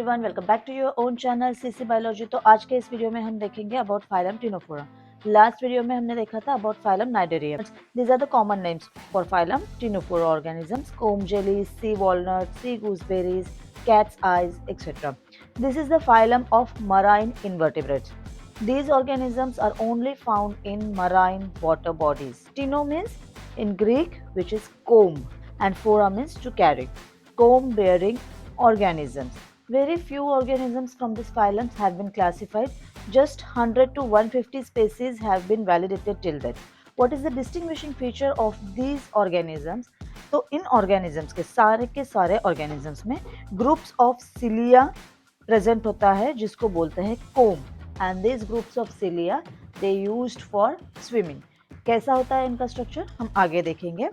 Everyone, welcome back to your own channel CC biology. तो आज के इस वीडियो में हम देखेंगे about phylum Ctenophora. Last video में हमने देखा था about phylum cnidarium. These are the common names for phylum Ctenophora organisms: comb jellies, sea walnuts, sea gooseberries, cat's eyes, etc. This is the phylum of marine invertebrates. These organisms are only found in marine water bodies. Tino means in Greek, which is comb, and fora means to carry. Comb bearing organisms. Very few organisms from this phylum have been classified. Just 100 to 150 species have been validated till date. What is the distinguishing feature of these organisms? तो इन organisms के सारे organisms में groups of cilia present होता है जिसको बोलते हैं comb, and these groups of cilia they used for swimming. कैसा होता है इनका स्ट्रक्चर हम आगे देखेंगे।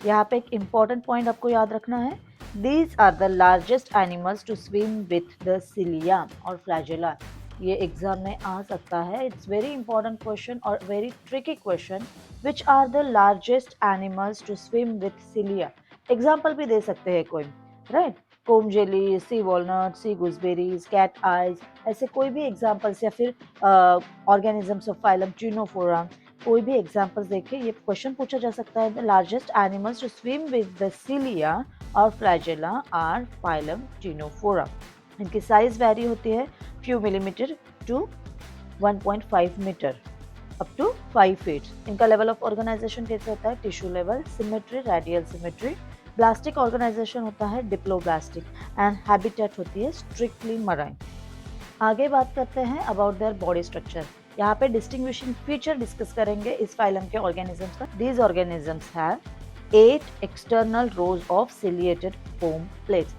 यहाँ पे एक important point आपको याद रखना है। These are the largest animals to swim with the cilia और flagella. ये एग्जाम में आ सकता है। It's very important question और very tricky question. Which are the largest animals to swim with cilia? Example भी दे सकते हैं कोई, right? comb jelly, sea walnuts, sea gooseberries, cat eyes, ऐसे कोई भी examples या फिर organisms of phylum Ctenophora, कोई भी examples देखे ये question पूछा जा सकता है। The largest animals to swim with the cilia और flagella are phylum Ctenophora. इनकी साइज वेरी होती है few millimeter to 1.5 metre up to 5 feet. इनका लेवल ऑफ ऑर्गेनाइजेशन कैसे होता है? Tissue level, symmetry, radial symmetry. Blastic organisation होता है डिप्लोब्लास्टिक एंड हैबिटेट होती है स्ट्रिक्टली मराइन। आगे बात करते हैं अबाउट देयर बॉडी स्ट्रक्चर। यहाँ पे डिस्टिंग्विशिंग फीचर डिस्कस करेंगे इस फाइलम के ऑर्गेनिजम्स का। These organisms have 8 external rose of ciliated foam plates.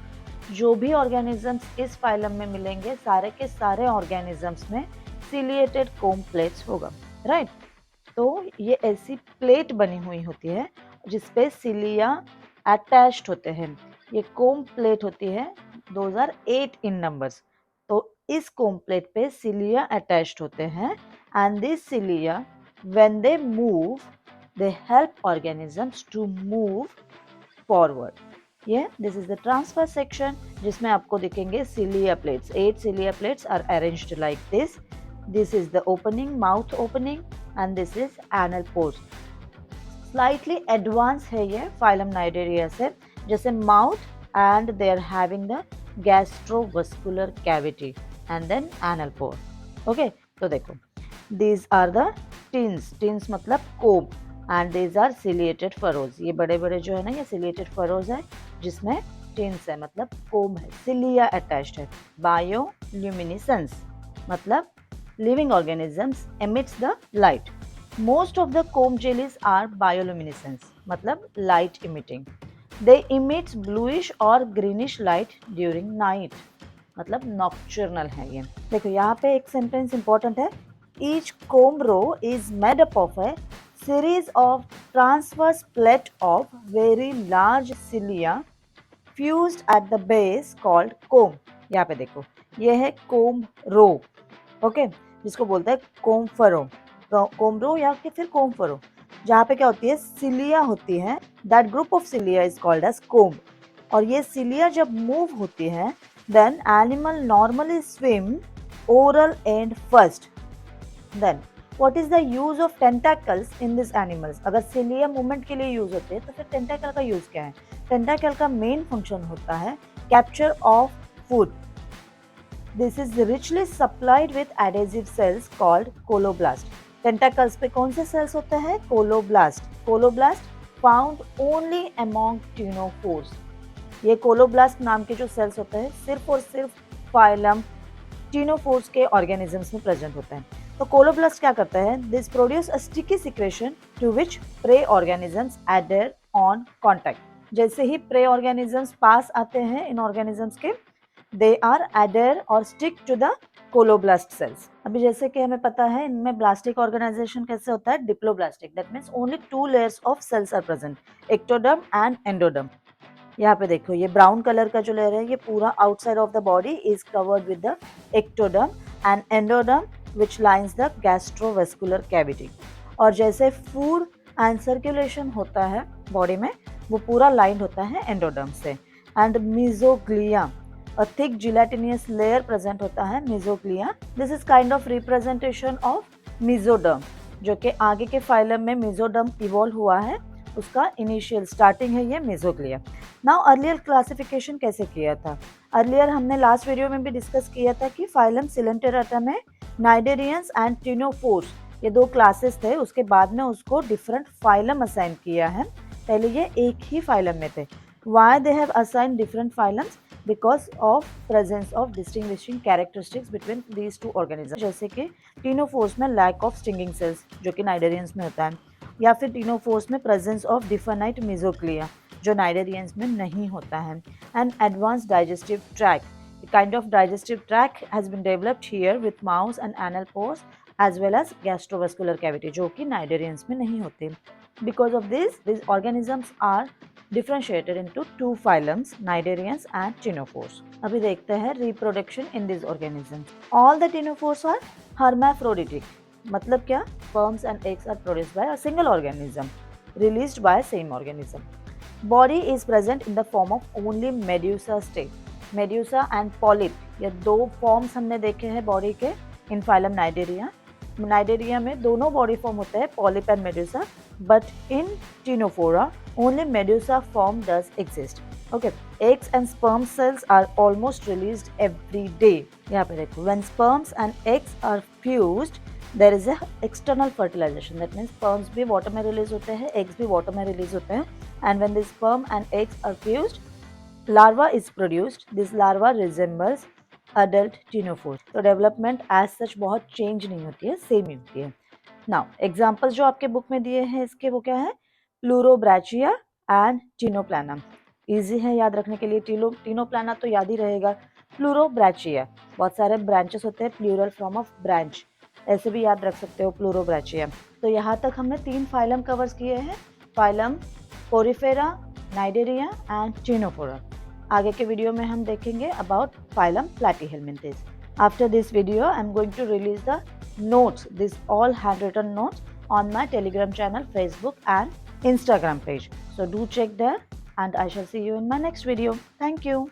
जो भी ऑर्गेनिजम्स इस फाइलम में मिलेंगे सारे के सारे ऑर्गेनिजम्स में सिलिएटेड कोम प्लेट्स होगा, राइट? तो ये ऐसी प्लेट बनी हुई होती है जिसपे सिलिया अटैच्ड होते हैं। ये कोम प्लेट होती है 2008 इन नंबर्स। तो इस कोम प्लेट पे सिलिया अटैच्ड होते हैं and this cilia when they move they help organisms to move forward. ये this is the transfer section जिसमें आपको दिखेंगे cilia plates. 8 cilia plates are arranged like this. This is the opening, mouth opening, and this is anal pores. Slightly advanced है ये phylum Cnidaria से, जैसे mouth and they are having the gastrovascular cavity and then anal pore. Okay, तो देखो these are the tins. Tins मतलब comb and these are ciliated furrows. ये बड़े बड़े जो है ना ये ciliated furrows है जिसमें tins है मतलब comb है, cilia attached है। Bioluminescence मतलब living organisms emits the light. Most of the comb jellies are bioluminescence, मतलब light emitting. They emit bluish or greenish light during night, मतलब nocturnal है ये। देखो यहाँ पे एक sentence important है। Each comb row is made up of a series of transverse plate of very large cilia fused at the base called comb. यहाँ पे देखो ये है comb row, ओके जिसको बोलते हैं कोम फरो, कोम रो या फिर कोम फरो, जहाँ पे क्या होती है सिलिया होती है। That group of cilia is called as comb. और ये सिलिया जब मूव होती है then animal normally swim oral end first. Then what is the use of tentacles in this animals? अगर सिलिया मूवमेंट के लिए यूज होते हैं तो फिर टेंटाकल का यूज क्या है? टेंटाकल का मेन फंक्शन होता है capture of food. This is richly supplied with adhesive cells called coloblast. Tentacles पे कौन से cells होते हैं? Coloblast. Coloblast found only among ctenophores. ये coloblast नाम के जो cells होते हैं सिर्फ और सिर्फ phylum ctenophores के organisms में present होते हैं। तो coloblast क्या करता है? This produce a sticky secretion to which prey organisms adhere on contact. जैसे ही prey organisms पास आते हैं इन organisms के they are adhere or stick to the coloblast cells. अभी जैसे कि हमें पता है इनमें ब्लास्टिक ऑर्गेनाइजेशन कैसे होता है? Diploblastic. That means only 2 layers of cells are present, ectoderm and endoderm. यहाँ पे देखो ये ब्राउन कलर का जो लेयर है ये पूरा outside of the body is covered with the ectoderm and endoderm which lines the gastrovascular cavity. और जैसे फूड एंड सर्कुलेशन होता है बॉडी में वो पूरा लाइंड होता है एंडोडर्म से। And mesoglea a thick gelatinous layer present होता है mesoglea. This is kind of representation of mesoderm, जो कि आगे के फाइलम में mesoderm इवॉल्व हुआ है, उसका इनिशियल स्टार्टिंग है ये mesoglea. नाउ अर्लियर क्लासिफिकेशन कैसे किया था? अर्लियर हमने लास्ट वीडियो में भी डिस्कस किया था कि फाइलम सिलेंटेराटा में नाइडेरियंस एंड टिनोफोर्स ये दो क्लासेस थे, उसके बाद में उसको डिफरेंट फाइलम असाइन किया है. पहले ये एक ही फाइलम में थे. Why they have assigned different phylums? Because of presence of distinguishing characteristics between these two organisms. जैसे कि टीनोफोर्स में lack of stinging cells जो कि नाइडेरियंस में होता है, या फिर टीनोफोर्स में presence of डिफर्नाइट mesoglea जो नाइडेरियंस में नहीं होता है. And advanced digestive tract. The kind of digestive tract has been developed here with mouse and anal pores as well as gastrovascular cavity जो कि नाइडेरियंस में नहीं होते. Because of this, these organisms are differentiated into two phylums, Cnidarians and Ctenophores. अभी देखते हैं reproduction in these organisms. All the Ctenophores are hermaphroditic. मतलब क्या? Sperms and eggs are produced by a single organism, released by same organism. Body is present in the form of only medusa state. Medusa and polyp ये दो forms हमने देखे हैं body के in phylum Cnidaria. Cnidaria में दोनों body form होते हैं polyp and medusa, but in Ctenophora only medusa form does exist. Okay, eggs and sperm cells are almost released every day. यहाँ पे देखो, when sperms and eggs are fused, there is a external fertilization. That means sperms भी water में release होते हैं, eggs भी water में release होते हैं, and when the sperm and eggs are fused, larva is produced. This larva resembles adult ctenophores. तो development as such बहुत चेंज नहीं होती है, सेम ही होती है. नाउ एग्जांपल्स जो आपके बुक में दिए हैं इसके वो क्या है? प्लूरोब्रैचिया एंड टिनोप्लानम. इजी है याद रखने के लिए. टिनोप्लाना तो याद ही रहेगा. प्लूरोब्रैचिया बहुत सारे ब्रांचेस होते हैं, प्लूरल फॉर्म ऑफ ब्रांच, ऐसे भी याद रख सकते हो प्लूरोब्रैचिया. तो यहाँ तक हमने 3 फाइलम कवर्स किए हैं, phylum Porifera, Cnidaria and Ctenophora. आगे के वीडियो में हम देखेंगे about phylum Platyhelminthes. After this video I am going to release the notes, this all handwritten notes on my Telegram channel, Facebook and Instagram page. So do check there and I shall see you in my next video. Thank you.